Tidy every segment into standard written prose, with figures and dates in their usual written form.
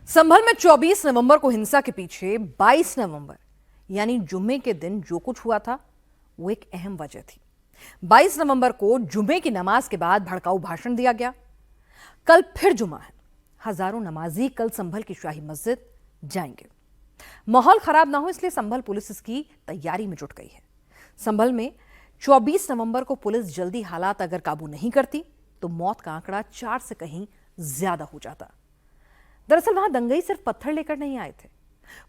संभल में 24 नवंबर को हिंसा के पीछे 22 नवंबर यानी जुम्मे के दिन जो कुछ हुआ था वो एक अहम वजह थी। 22 नवंबर को जुम्मे की नमाज के बाद भड़काऊ भाषण दिया गया। कल फिर जुमा है, हजारों नमाजी कल संभल की शाही मस्जिद जाएंगे। माहौल खराब ना हो इसलिए संभल पुलिस इसकी तैयारी में जुट गई है। संभल में 24 नवंबर को पुलिस जल्दी हालात अगर काबू नहीं करती तो मौत का आंकड़ा 4 से कहीं ज्यादा हो जाता। दरअसल वहां दंगई सिर्फ पत्थर लेकर नहीं आए थे।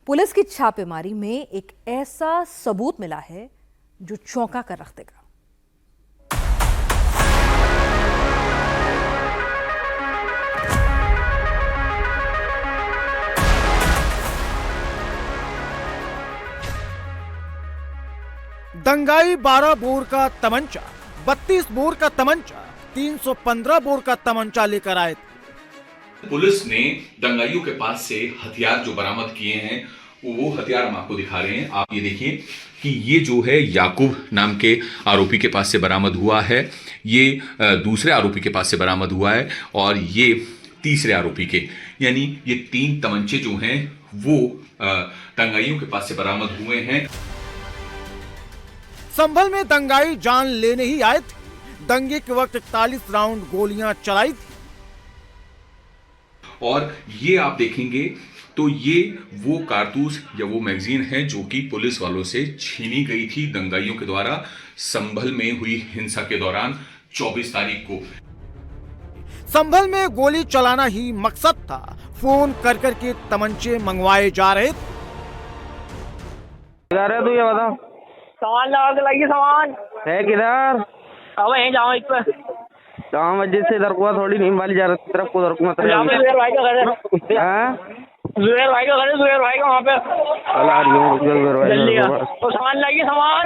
पुलिस की छापेमारी में एक ऐसा सबूत मिला है जो चौंका कर रख देगा। दंगाई 12 बोर का तमंचा, 32 बोर का तमंचा, 315 बोर का तमंचा लेकर आए थे। पुलिस ने दंगाइयों के पास से हथियार जो बरामद किए हैं वो हथियार हम आपको दिखा रहे हैं। आप ये देखिए कि ये जो है याकूब नाम के आरोपी के पास से बरामद हुआ है, ये दूसरे आरोपी के पास से बरामद हुआ है और ये तीसरे आरोपी के, यानी ये 3 तमंचे जो हैं वो दंगाइयों के पास से बरामद हुए हैं। संभल में दंगाई जान लेने ही आए थे। दंगे के वक्त 41 राउंड गोलियां चलाई थी। और ये आप देखेंगे तो ये वो कारतूस या वो मैगजीन है जो कि पुलिस वालों से छीनी गई थी दंगाइयों के द्वारा संभल में हुई हिंसा के दौरान 24 तारीख को। संभल में गोली चलाना ही मकसद था। फोन कर करके तमंचे मंगवाए जा रहे थे। तू ये बता, सामान लगा के लाइए। सामान है किधर? अब यहीं जाओ इस पे। जामा मस्जिद से इधर को थोड़ी नहीं वाली जा रही तरफ को, उधर को मत यहाँ पे जुबेर भाई का घर है। जुबेर भाई का घर है, जुबेर भाई का वहाँ पे। जल्दी तो सामान लाइए, सामान।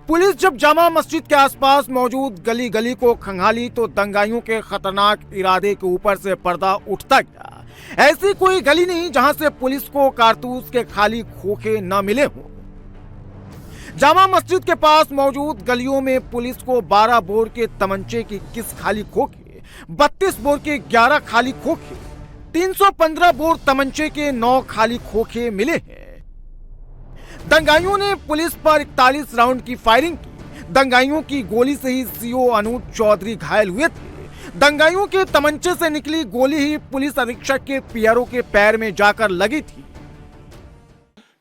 पुलिस जब जामा मस्जिद के आसपास मौजूद गली गली को खंगाली तो दंगाइयों के खतरनाक इरादे के ऊपर से पर्दा उठता गया। ऐसी कोई गली नहीं जहां से पुलिस को कारतूस के खाली खोखे न मिले हों। जामा मस्जिद के पास मौजूद गलियों में पुलिस को 12 बोर के तमंचे की 21 खाली खोखे, 32 बोर के 11 खाली खोखे, 315 बोर तमंचे के 9 खाली खोखे मिले हैं। दंगाइयों ने पुलिस पर 41 राउंड की फायरिंग की। दंगाइयों की गोली से ही सीओ अनूप चौधरी घायल हुए थे। दंगाइयों के तमंचे से निकली गोली ही पुलिस अधीक्षक के पीआरओ के पैर में जाकर लगी थी।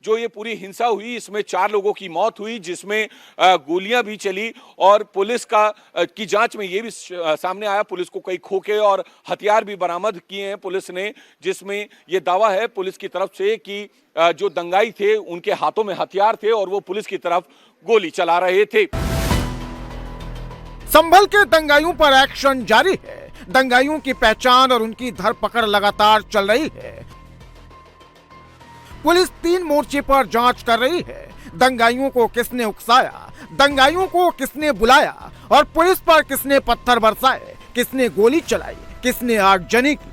जो ये पूरी हिंसा हुई इसमें 4 लोगों की मौत हुई, जिसमें गोलियां भी चली और पुलिस की जांच में ये भी सामने आया पुलिस को कई खोखे और हथियार भी बरामद किए हैं पुलिस ने, जिसमें ये दावा है पुलिस की तरफ से कि जो दंगाई थे उनके हाथों में हथियार थे और वो पुलिस की तरफ गोली चला रहे थे। संभल के दंगाइयों पर एक्शन जारी है। दंगाइयों की पहचान और उनकी धरपकड़ लगातार चल रही है। पुलिस 3 मोर्चे पर जांच कर रही है। दंगाइयों को किसने उकसाया, दंगाइयों को किसने बुलाया और पुलिस पर किसने पत्थर बरसाए, किसने गोली चलाई, किसने आगजनी की।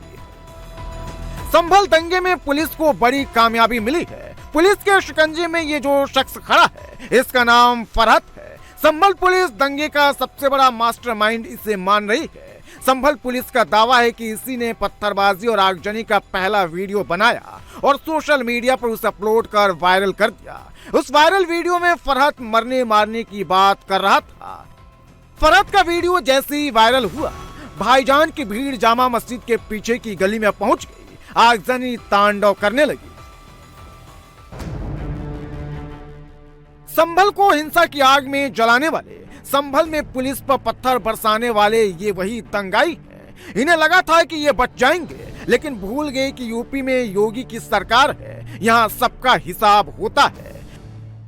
संभल दंगे में पुलिस को बड़ी कामयाबी मिली है। पुलिस के शिकंजे में ये जो शख्स खड़ा है इसका नाम फरहत है। संभल पुलिस दंगे का सबसे बड़ा मास्टरमाइंड इसे मान रही है। संभल पुलिस का दावा है कि इसी ने पत्थरबाजी और आगजनी का पहला वीडियो बनाया और सोशल मीडिया पर उसे अपलोड कर वायरल कर दिया। उस वायरल वीडियो में फरहत मरने मारने की बात कर रहा था। फरहत का वीडियो जैसे ही वायरल हुआ, भाईजान की भीड़ जामा मस्जिद के पीछे की गली में पहुंच गई। आगजनी तांडव करने लगी। संभल को हिंसा की आग में जलाने वाले, संभल में पुलिस पर पत्थर बरसाने वाले ये वही दंगाई हैं। इन्हें लगा था कि ये बच जाएंगे, लेकिन भूल गए कि यूपी में योगी की सरकार है, यहाँ सबका हिसाब होता है।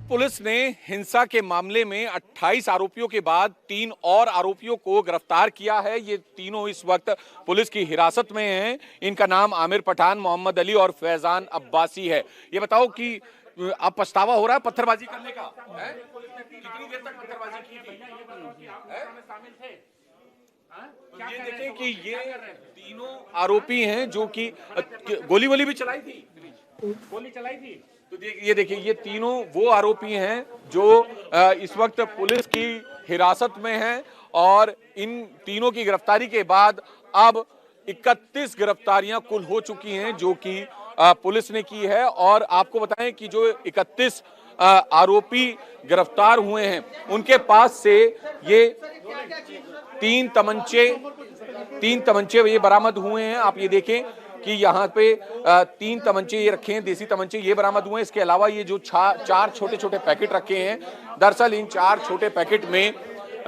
पुलिस ने हिंसा के मामले में 28 आरोपियों के बाद 3 और आरोपियों को गिरफ्तार किया है। ये तीनों इस वक्त पुलिस की हिरासत में हैं। इनका नाम आमिर पठान, मोहम्मद अली और फैजान अब्बासी है। ये बताओ कि अब पछतावा हो रहा है पत्थरबाजी करने का? कितनी देर तक पत्थरबाजी की थी? तो ये देखें कि ये तीनों आरोपी हैं जो कि गोली भी चलाई थी। तो ये देखिए ये तीनों वो आरोपी हैं जो इस वक्त पुलिस की हिरासत में हैं और इन तीनों की गिरफ्तारी के बाद अब 31 गिरफ्तारियां कुल हो चुकी हैं जो कि पुलिस ने की है। और आपको बताएं कि जो 31 आरोपी गिरफ्तार हुए हैं उनके पास से ये तीन तमंचे ये बरामद हुए हैं। आप ये देखें कि यहाँ पे 3 तमंचे ये रखे हैं, देसी तमंचे ये बरामद हुए हैं। इसके अलावा ये जो 4 छोटे छोटे पैकेट रखे हैं, दरअसल इन 4 छोटे पैकेट में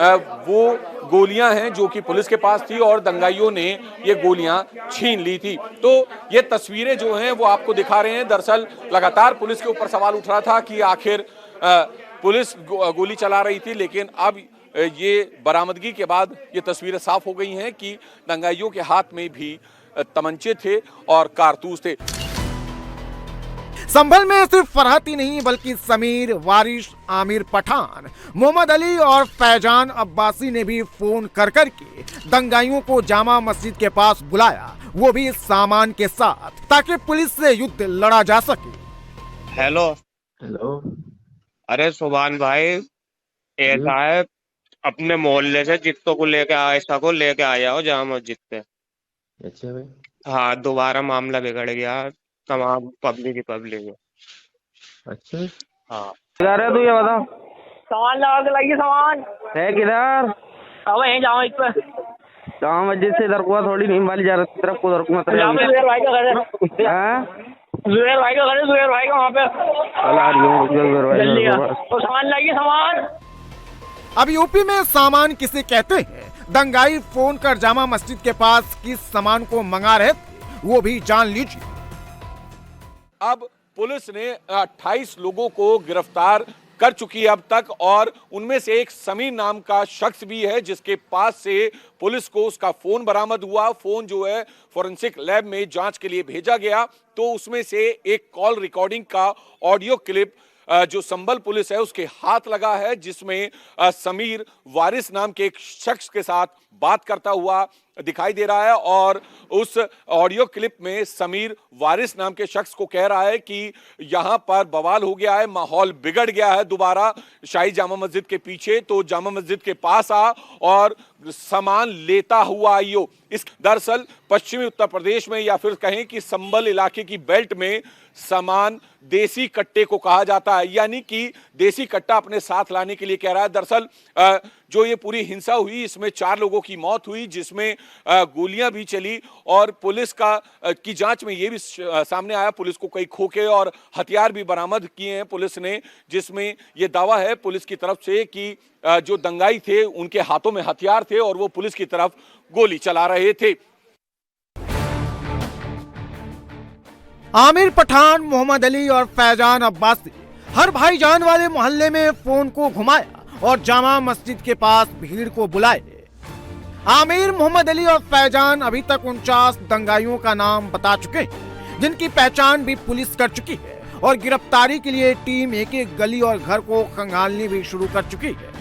वो गोलियां हैं जो कि पुलिस के पास थी और दंगाइयों ने ये गोलियां छीन ली थी। तो ये तस्वीरें जो हैं वो आपको दिखा रहे हैं। दरअसल लगातार पुलिस के ऊपर सवाल उठ रहा था कि आखिर पुलिस गोली चला रही थी, लेकिन अब ये बरामदगी के बाद ये तस्वीरें साफ हो गई हैं कि दंगाइयों के हाथ में भी तमंचे थे और कारतूस थे। संभल में सिर्फ फरहत ही नहीं बल्कि समीर, वारिश, आमिर पठान, मोहम्मद अली और फैजान अब्बासी ने भी फोन कर के दंगाइयों को जामा मस्जिद के पास बुलाया, वो भी सामान के साथ, ताकि पुलिस से युद्ध लड़ा जा सके। हेलो अरे सुभान भाई, ऐसा है अपने मोहल्ले से जित्तो को लेके आयशा को लेके आया हो जामा मस्जिद पे। अच्छा भाई। हाँ, दोबारा मामला बिगड़ गया, तमाम पब्लिक ही पब्लिक है। अच्छा। हाँ, किधर है तू ये बता? सामान लगा के लाइए, सामान है किधर? अब यहीं जाओ इस पे। जामा मस्जिद से इधर को थोड़ी नहीं वाली जा रही तरफ को, उधर को मत यहाँ पे जुबैर भाई का घर है। जुबैर भाई का घर है, जुबैर भाई का वहाँ पे। जल्दी आ, तो सामान लाइए, सामान। अब यूपी में सामान किसे कहते हैं? दंगाई फोन कर जामा मस्जिद के पास किस सामान को मंगा रहे थे वो भी जान लीजिए। अब पुलिस ने 28 लोगों को गिरफ्तार कर चुकी है अब तक, और उनमें से एक समीर नाम का शख्स भी है जिसके पास से पुलिस को उसका फोन बरामद हुआ। फोन जो है फोरेंसिक लैब में जांच के लिए भेजा गया, तो उसमें से एक कॉल रिकॉर्डिंग का ऑडियो क्लिप जो संभल पुलिस है उसके हाथ लगा है, जिसमें समीर वारिस नाम के एक शख्स के साथ बात करता हुआ दिखाई दे रहा है। और उस ऑडियो क्लिप में समीर वारिस नाम के शख्स को कह रहा है कि यहां पर बवाल हो गया है, माहौल बिगड़ गया है दोबारा शाही जामा मस्जिद के पीछे, तो जामा मस्जिद के पास आ और सामान लेता हुआ आइयो। इस दरअसल पश्चिमी उत्तर प्रदेश में या फिर कहें कि संभल इलाके की बेल्ट में सामान देसी कट्टे को कहा जाता है, यानी कि देसी कट्टा अपने साथ लाने के लिए कह रहा है। दरअसल जो ये पूरी हिंसा हुई इसमें 4 लोगों की मौत हुई, जिसमें गोलियां भी चली, और पुलिस की जांच में ये भी सामने आया पुलिस को कई खोखे और हथियार भी बरामद किए हैं पुलिस ने, जिसमें ये दावा है पुलिस की तरफ से कि जो दंगाई थे उनके हाथों में हथियार थे और वो पुलिस की तरफ गोली चला रहे थे। आमिर पठान, मोहम्मद अली और फैजान अब्बासी हर भाईजान वाले मोहल्ले में फोन को घुमाया और जामा मस्जिद के पास भीड़ को बुलाए। आमिर, मोहम्मद अली और फैजान अभी तक 49 दंगाइयों का नाम बता चुके हैं, जिनकी पहचान भी पुलिस कर चुकी है और गिरफ्तारी के लिए टीम एक एक गली और घर को खंगालनी भी शुरू कर चुकी है।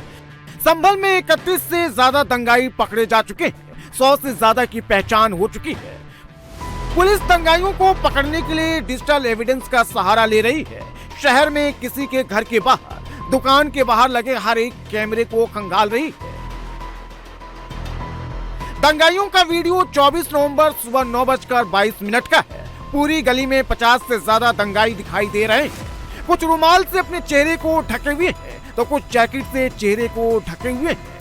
संभल में 31 से ज्यादा दंगाई पकड़े जा चुके हैं, 100 से ज्यादा की पहचान हो चुकी है। पुलिस दंगाइयों को पकड़ने के लिए डिजिटल एविडेंस का सहारा ले रही है। शहर में किसी के घर के बाहर, दुकान के बाहर लगे हर एक कैमरे को खंगाल रही है। दंगाइयों का वीडियो 24 नवंबर सुबह 9:22 का है। पूरी गली में 50 से ज्यादा दंगाई दिखाई दे रहे हैं। कुछ रुमाल से अपने चेहरे को ढके हुए हैं तो कुछ जैकेट से चेहरे को ढके हुए हैं।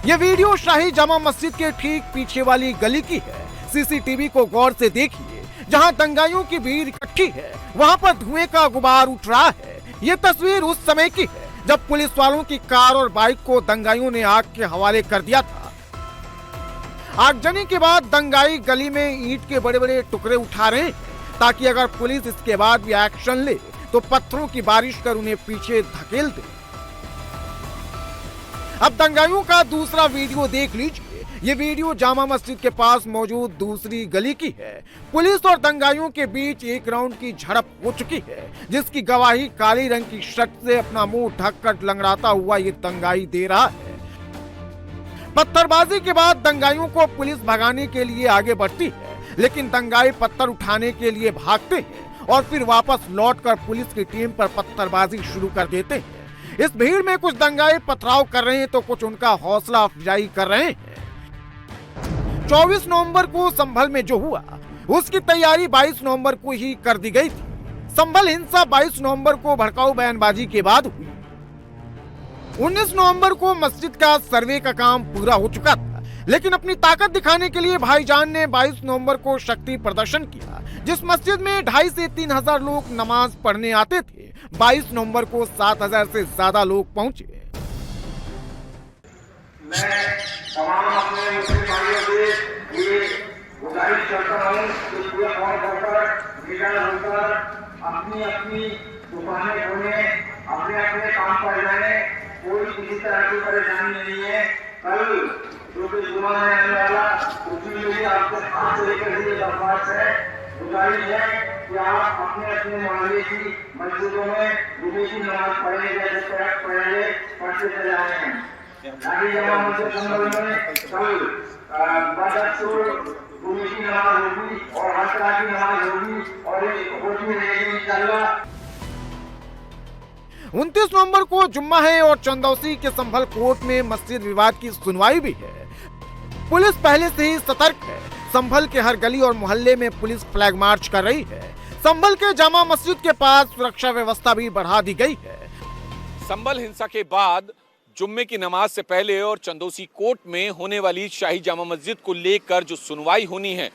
यह वीडियो शाही जामा मस्जिद के ठीक पीछे वाली गली की है। सीसीटीवी को गौर से देखिए, जहां दंगाइयों की भीड़ इकट्ठी है वहां पर धुएं का गुबार उठ रहा है। ये तस्वीर उस समय की है जब पुलिस वालों की कार और बाइक को दंगाइयों ने आग के हवाले कर दिया था। आगजनी के बाद दंगाई गली में ईंट के बड़े बड़े टुकड़े उठा रहे हैं, ताकि अगर पुलिस इसके बाद भी एक्शन ले तो पत्थरों की बारिश कर उन्हें पीछे धकेल दे। अब दंगाइयों का दूसरा वीडियो देख लीजिए। ये वीडियो जामा मस्जिद के पास मौजूद दूसरी गली की है। पुलिस और दंगाइयों के बीच एक राउंड की झड़प हो चुकी है, जिसकी गवाही काली रंग की शर्ट से अपना मुंह ढककर लंगड़ाता हुआ ये दंगाई दे रहा है। पत्थरबाजी के बाद दंगाइयों को पुलिस भगाने के लिए आगे बढ़ती है, लेकिन दंगाई पत्थर उठाने के लिए भागते हैं और फिर वापस लौटकर पुलिस की टीम पर पत्थरबाजी शुरू कर देते हैं। इस भीड़ में कुछ दंगाई पथराव कर रहे हैं तो कुछ उनका हौसला अफजाई कर रहे हैं। 24 नवंबर को संभल में जो हुआ उसकी तैयारी 22 नवंबर को ही कर दी गई थी। संभल हिंसा 22 नवंबर को भड़काऊ बयानबाजी के बाद हुई। 19 नवंबर को मस्जिद का सर्वे का काम पूरा हो चुका था, लेकिन अपनी ताकत दिखाने के लिए भाईजान ने 22 नवंबर को शक्ति प्रदर्शन किया। जिस मस्जिद में 2,500 से 3,000 लोग नमाज पढ़ने आते थे, 22 नवंबर को 7,000 से ज्यादा लोग पहुंचे। मैं तमाम अपने मुस्लिम भाइयों से ये गुजारिश करता हूँ कि पूरा कौन होकर मीडिया होकर अपनी अपनी दुकानें खोलें, अपने अपने काम पर जाएं, कोई किसी तरह की परेशानी नहीं है। कल जो कि जुमा में आने वाला उसके लिए आपको खास तरीके से दरख्वास्त है, गुजारिश है कि आप अपने अपने मोहल्ले की मस्जिदों में जुमे की नमाज पढ़ने जैसे पढ़ते चले आए हैं। आगे जमा मस्जिद संबंध में कल जुमे की नमाज होगी और हर तरह की नमाज होगी और होती रहेगी इंशाअल्लाह। 29 नवंबर को जुम्मा है और चंदौसी के संभल कोर्ट में मस्जिद विवाद की सुनवाई भी है। पुलिस पहले से ही सतर्क है। संभल के हर गली और मोहल्ले में पुलिस फ्लैग मार्च कर रही है। संभल के जामा मस्जिद के पास सुरक्षा व्यवस्था भी बढ़ा दी गई है। संभल हिंसा के बाद जुम्मे की नमाज से पहले और चंदौसी कोर्ट में होने वाली शाही जामा मस्जिद को लेकर जो सुनवाई होनी है,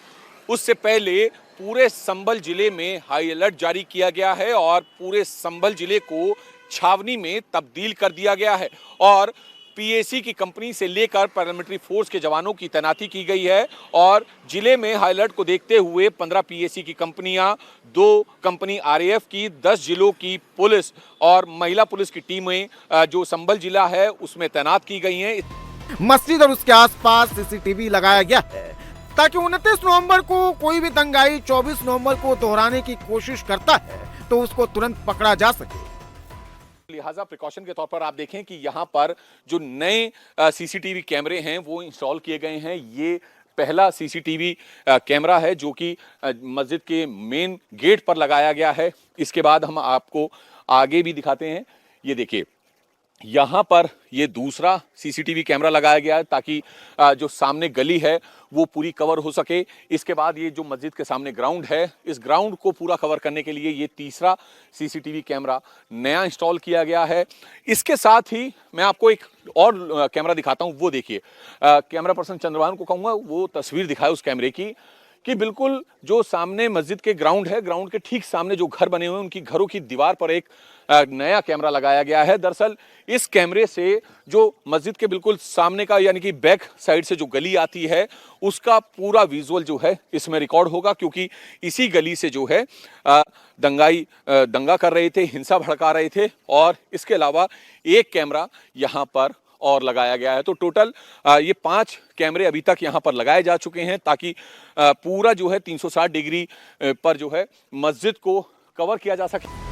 उससे पहले पूरे संभल जिले में हाई अलर्ट जारी किया गया है और पूरे संभल जिले को छावनी में तब्दील कर दिया गया है और पीएसी की कंपनी से लेकर पैरामिलिट्री फोर्स के जवानों की तैनाती की गई है और जिले में हाई अलर्ट को देखते हुए 15 पीएसी की कंपनियां, 2 कंपनी आरएएफ की, 10 जिलों की पुलिस और महिला पुलिस की टीमें जो संभल जिला है उसमें तैनात की गई हैं। मस्जिद और उसके आसपास सीसीटीवी लगाया गया है ताकि 29 नवंबर को कोई भी दंगाई 24 नवंबर को दोहराने की कोशिश करता है तो उसको तुरंत पकड़ा जा सके। लिहाजा प्रिकॉशन के तौर पर आप देखें कि यहाँ पर जो नए सीसीटीवी कैमरे हैं वो इंस्टॉल किए गए हैं। ये पहला सीसीटीवी कैमरा है जो कि मस्जिद के मेन गेट पर लगाया गया है। इसके बाद हम आपको आगे भी दिखाते हैं। ये देखिए, यहाँ पर ये दूसरा सीसीटीवी कैमरा लगाया गया है ताकि जो सामने गली है वो पूरी कवर हो सके। इसके बाद ये जो मस्जिद के सामने ग्राउंड है, इस ग्राउंड को पूरा कवर करने के लिए ये तीसरा सीसीटीवी कैमरा नया इंस्टॉल किया गया है। इसके साथ ही मैं आपको एक और कैमरा दिखाता हूँ। वो देखिए, कैमरा पर्सन चंद्रभान को कहूँगा वो तस्वीर दिखाए उस कैमरे की कि बिल्कुल जो सामने मस्जिद के ग्राउंड है, ग्राउंड के ठीक सामने जो घर बने हुए हैं उनकी घरों की दीवार पर एक नया कैमरा लगाया गया है। दरअसल इस कैमरे से जो मस्जिद के बिल्कुल सामने का यानी कि बैक साइड से जो गली आती है उसका पूरा विजुअल जो है इसमें रिकॉर्ड होगा, क्योंकि इसी गली से जो है दंगाई दंगा कर रहे थे, हिंसा भड़का रहे थे और इसके अलावा एक कैमरा यहाँ पर और लगाया गया है। तो टोटल ये 5 कैमरे अभी तक यहाँ पर लगाए जा चुके हैं ताकि पूरा जो है 360 डिग्री पर जो है मस्जिद को कवर किया जा सके।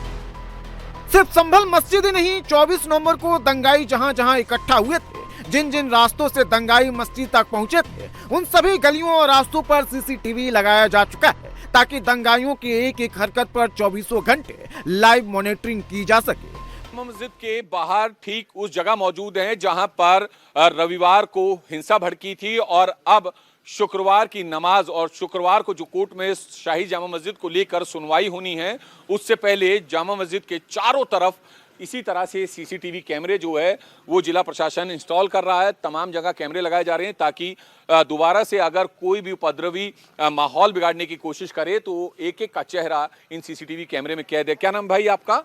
सिर्फ संभल मस्जिद ही नहीं, 24 नवंबर को दंगाई जहां जहां इकट्ठा हुए थे, जिन जिन रास्तों से दंगाई मस्जिद तक पहुंचे थे, उन सभी गलियों और रास्तों पर सीसीटीवी लगाया जा चुका है ताकि दंगाइयों की एक एक हरकत पर 24 घंटे लाइव मॉनिटरिंग की जा सके। मस्जिद के बाहर ठीक उस जगह मौजूद हैं जहां पर रविवार को हिंसा भड़की थी और अब शुक्रवार की नमाज और शुक्रवार को जो कोर्ट में शाही जामा मस्जिद को लेकर सुनवाई होनी है, उससे पहले जामा मस्जिद के चारों तरफ इसी तरह से सीसीटीवी कैमरे जो है वो जिला प्रशासन इंस्टॉल कर रहा है। तमाम जगह कैमरे लगाए जा रहे हैं ताकि दोबारा से अगर कोई भी उपद्रवी माहौल बिगाड़ने की कोशिश करे तो एक एक का चेहरा इन सीसीटीवी कैमरे में कैद है। क्या नाम भाई आपका?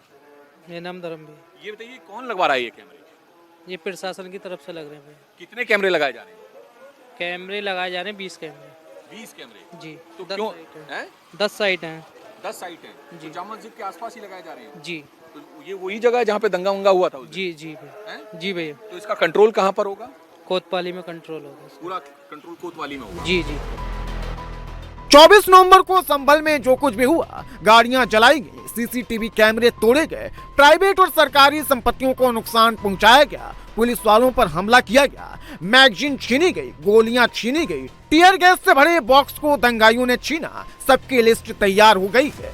मेरा नाम धर्मवीर। ये बताइए कौन लगवा रहा है ये कैमरे? ये प्रशासन की तरफ से लग रहे हैं। कितने कैमरे लगाए जा रहे हैं? कैमरे लगाए जा रहे हैं 20 कैमरे। 20 कैमरे जी। तो क्यों? 10 साइट हैं। 10 साइट हैं जी। जामा मस्जिद के आसपास ही लगाए जा रहे हैं जी। तो ये वही जगह है जहाँ पे दंगा वंगा हुआ था? जी जी भैया। जी भैया। तो इसका कंट्रोल कहाँ पर होगा? कोतवाली में कंट्रोल होगा। पूरा कंट्रोल कोतवाली में होगा? जी जी। 24 नवंबर को संभल में जो कुछ भी हुआ, गाड़ियां जलाई गई, सीसीटीवी कैमरे तोड़े गए, प्राइवेट और सरकारी संपत्तियों को नुकसान पहुंचाया गया, पुलिस वालों पर हमला किया गया, मैगजीन छीनी गई, गोलियां छीनी गई, टीयर गैस से भरे बॉक्स को दंगाइयों ने छीना, सबकी लिस्ट तैयार हो गई है।